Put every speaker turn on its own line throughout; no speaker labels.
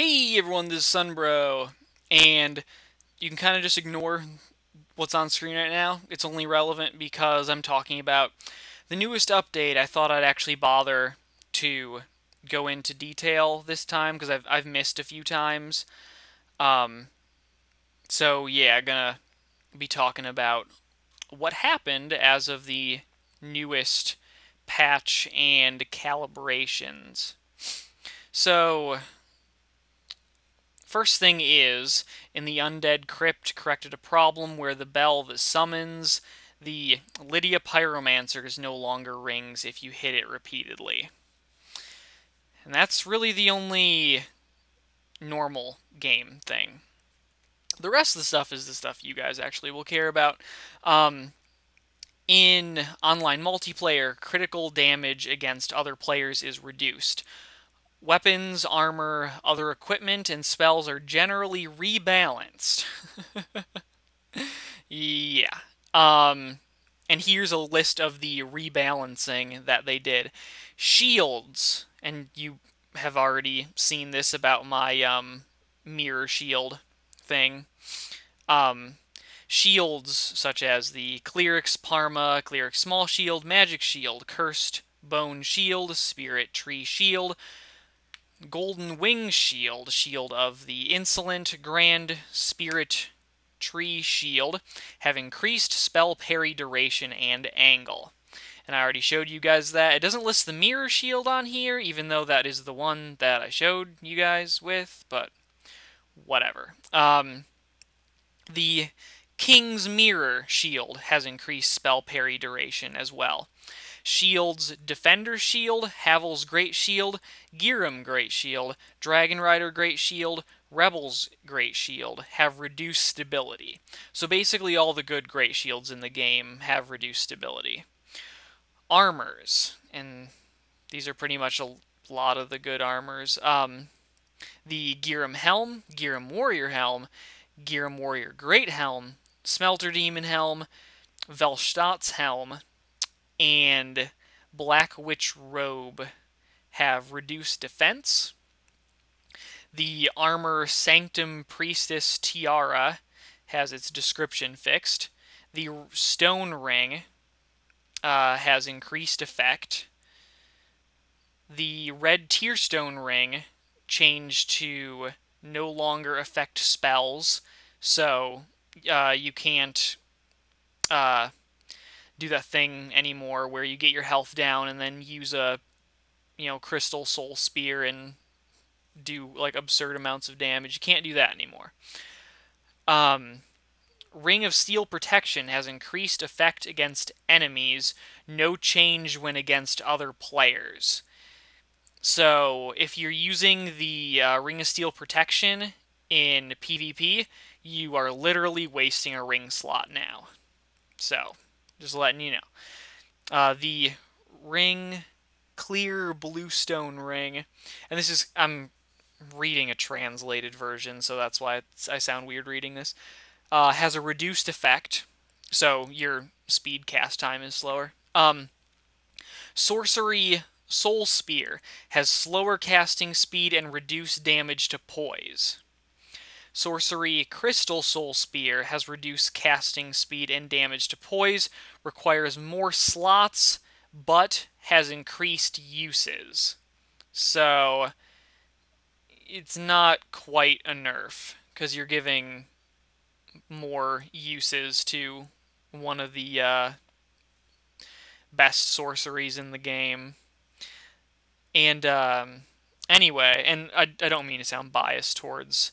Hey everyone, this is Sunbro, and you can kind of just ignore what's on screen right now. It's only relevant because I'm talking about the newest update. I thought I'd actually bother to go into detail this time because I've missed a few times. Um, so yeah, gonna be talking about what happened as of the newest patch and calibrations. So first thing is, in the Undead Crypt, corrected a problem where the bell that summons the Lydia Pyromancers no longer rings if you hit it repeatedly. And that's really the only normal game thing. The rest of the stuff is the stuff you guys actually will care about. Um, in online multiplayer, critical damage against other players is reduced. Weapons, armor, other equipment, and spells are generally rebalanced. Yeah. Um, and here's a list of the rebalancing that they did. Shields, and you have already seen this about my mirror shield thing. Um, Shields such as the Clerics Parma, Clerics Small Shield, Magic Shield, Cursed Bone Shield, Spirit Tree Shield, Golden Wing Shield, Shield of the Insolent, Grand Spirit Tree Shield, have increased spell parry duration and angle. And I already showed you guys that. It doesn't list the Mirror Shield on here, even though that is the one that I showed you guys with, but whatever. The King's Mirror Shield has increased spell parry duration as well. Shields Defender's Shield, Havel's Great Shield, Giram Great Shield, Dragon Rider Great Shield, Rebel's Great Shield have reduced stability. So basically, all the good Great Shields in the game have reduced stability. Armors, and these are pretty much a lot of the good armors. The Giram Helm, Giram Warrior Helm, Giram Warrior Great Helm, Smelter Demon Helm, Velstadt's Helm, and Black Witch Robe have reduced defense. The armor Sanctum Priestess Tiara has its description fixed. The Stone Ring has increased effect. The Red Tearstone Ring changed to no longer affect spells, so you can't uh, do that thing anymore where you get your health down and then use a crystal soul spear and do like absurd amounts of damage. You can't do that anymore. Um, Ring of Steel Protection has increased effect against enemies, no change when against other players. So if you're using the Ring of Steel Protection in PvP, you are literally wasting a ring slot now. So just letting you know. The ring, clear bluestone ring, and this is I'm reading a translated version, so that's why I sound weird reading this. Has a reduced effect, so your speed cast time is slower. Sorcery Soul Spear has slower casting speed and reduced damage to poise. Sorcery Crystal Soul Spear has reduced casting speed and damage to poise, requires more slots, but has increased uses. So it's not quite a nerf because you're giving more uses to one of the best sorceries in the game. And anyway, and I don't mean to sound biased towards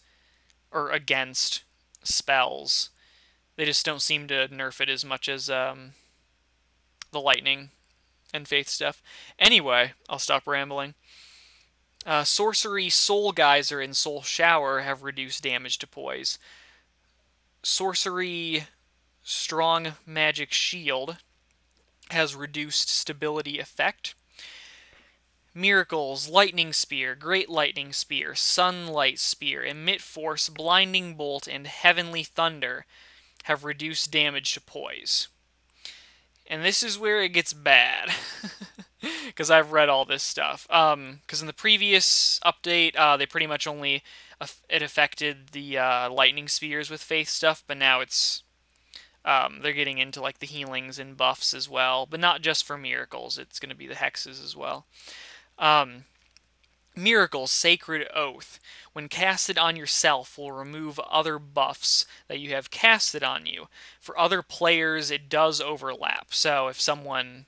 or against spells. They just don't seem to nerf it as much as the lightning and faith stuff. Anyway, I'll stop rambling. Sorcery Soul Geyser and Soul Shower have reduced damage to poise. Sorcery Strong Magic Shield has reduced stability effect. Miracles, Lightning Spear, Great Lightning Spear, Sunlight Spear, Emit Force, Blinding Bolt, and Heavenly Thunder have reduced damage to poise. And this is where it gets bad. because I've read all this stuff. Because in the previous update, they pretty much only it affected the lightning spears with faith stuff, but now it's they're getting into like the healings and buffs as well, but not just for miracles. It's going to be the hexes as well. Um, Miracle's Sacred Oath. When casted on yourself, will remove other buffs that you have casted on you. For other players, it does overlap. So if someone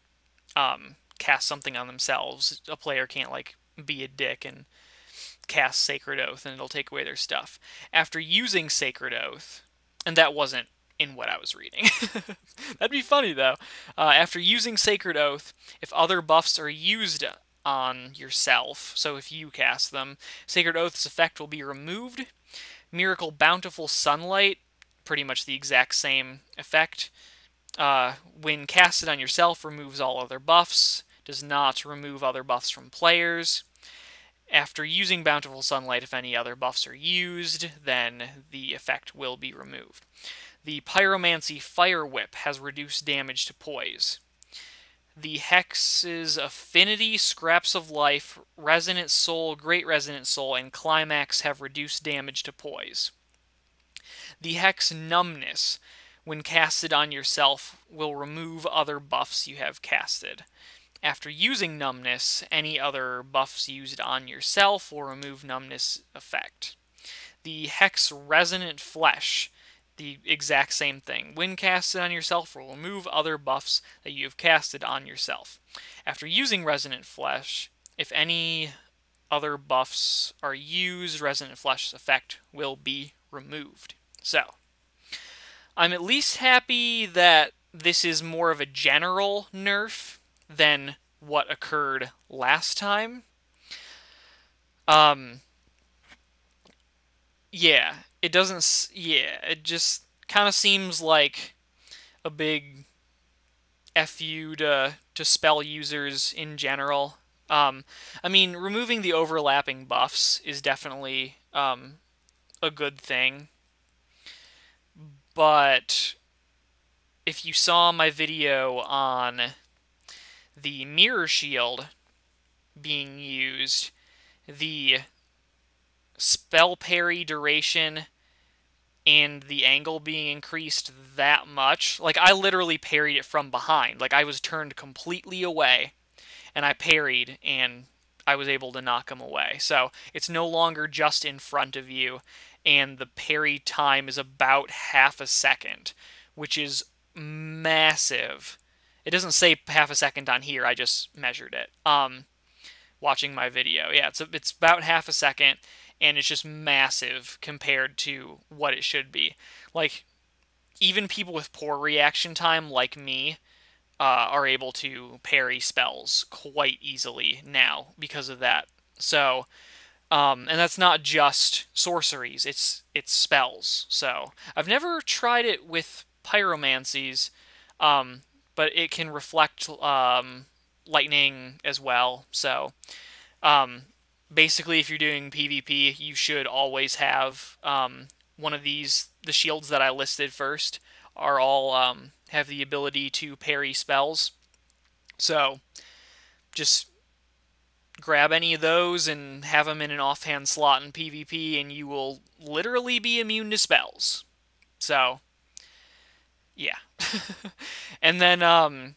cast something on themselves, a player can't like be a dick and cast Sacred Oath and it'll take away their stuff. After using Sacred Oath, and that wasn't in what I was reading. That'd be funny though. After using Sacred Oath, if other buffs are used on yourself, so if you cast them, Sacred Oath's effect will be removed. Miracle Bountiful Sunlight, pretty much the exact same effect. When casted on yourself, removes all other buffs, does not remove other buffs from players. After using Bountiful Sunlight, if any other buffs are used, then the effect will be removed. The Pyromancy Fire Whip has reduced damage to poise. The Hex's Affinity, Scraps of Life, Resonant Soul, Great Resonant Soul, and Climax have reduced damage to poise. The Hex Numbness, when casted on yourself, will remove other buffs you have casted. After using Numbness, any other buffs used on yourself will remove Numbness effect. The Hex Resonant Flesh, the exact same thing. When casted on yourself, will remove other buffs that you have casted on yourself. After using Resonant Flesh, if any other buffs are used, Resonant Flesh's effect will be removed. So, I'm at least happy that this is more of a general nerf than what occurred last time. Yeah, it doesn't. Yeah, it just kind of seems like a big fu to spell users in general. I mean, removing the overlapping buffs is definitely a good thing, but if you saw my video on the mirror shield being used, the spell parry duration and the angle being increased that much, like I literally parried it from behind. Like I was turned completely away and I parried and I was able to knock him away. So it's no longer just in front of you, and the parry time is about half a second, which is massive. It doesn't say half a second on here. I just measured it. Watching my video, yeah, it's about half a second, and it's just massive compared to what it should be. Like even people with poor reaction time, like me, are able to parry spells quite easily now because of that. So, and that's not just sorceries; it's spells. So I've never tried it with pyromancies, but it can reflect lightning as well. So, um, basically, if you're doing PvP, you should always have one of these. The shields that I listed first are all have the ability to parry spells. So just grab any of those and have them in an offhand slot in PvP, and you will literally be immune to spells. So, yeah. And then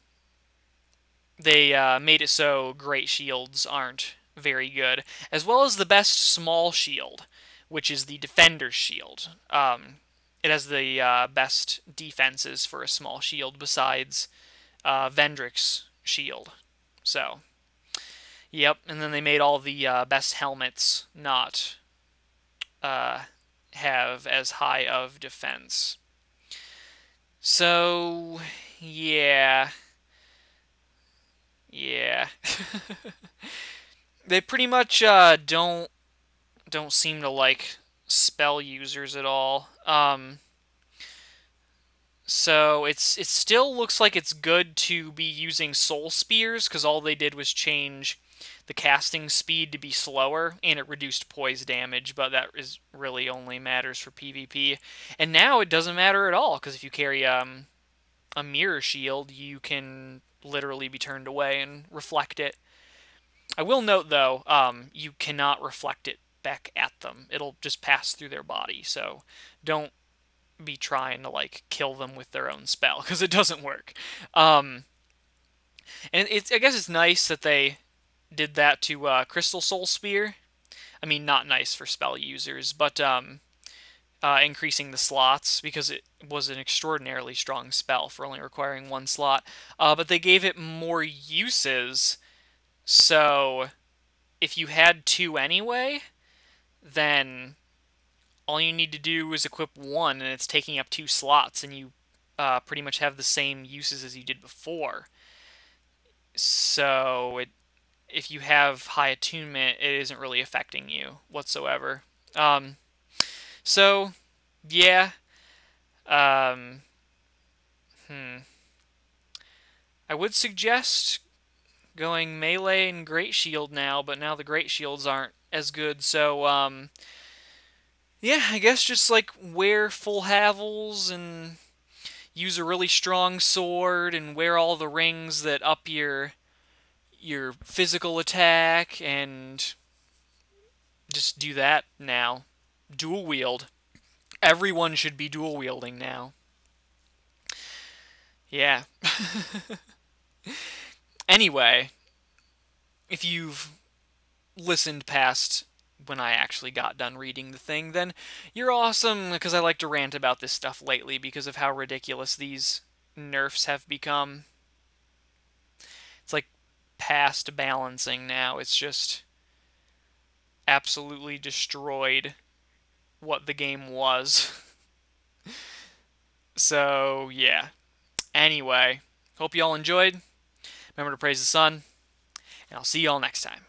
they made it so great shields aren't very good, as well as the best small shield, which is the Defender's Shield. It has the best defenses for a small shield besides Vendrick's shield. So, yep. And then they made all the best helmets not have as high of defense. So, yeah. Yeah. They pretty much don't seem to like spell users at all. So it still looks like it's good to be using soul spears because all they did was change the casting speed to be slower and it reduced poise damage, but that is really only matters for PvP. And now it doesn't matter at all because if you carry a mirror shield, you can literally be turned away and reflect it. I will note though, you cannot reflect it back at them. It'll just pass through their body. So don't be trying to like kill them with their own spell because it doesn't work. Um, and I guess it's nice that they did that to Crystal Soul Spear. I mean, not nice for spell users, but increasing the slots because it was an extraordinarily strong spell for only requiring one slot. But they gave it more uses, so if you had two anyway, then all you need to do is equip one, and it's taking up two slots, and you pretty much have the same uses as you did before. So if you have high attunement, it isn't really affecting you whatsoever. Um, so yeah, um, I would suggest going melee and great shield now, but now the great shields aren't as good. So yeah, I guess just like wear full havels and use a really strong sword and wear all the rings that up your physical attack and just do that now. Dual wield. Everyone should be dual wielding now. Yeah. Anyway, if you've listened past when I actually got done reading the thing, then you're awesome because I like to rant about this stuff lately because of how ridiculous these nerfs have become. It's like past balancing now. It's just absolutely destroyed what the game was. So, yeah. Anyway, hope you all enjoyed. Remember to praise the sun, and I'll see you all next time.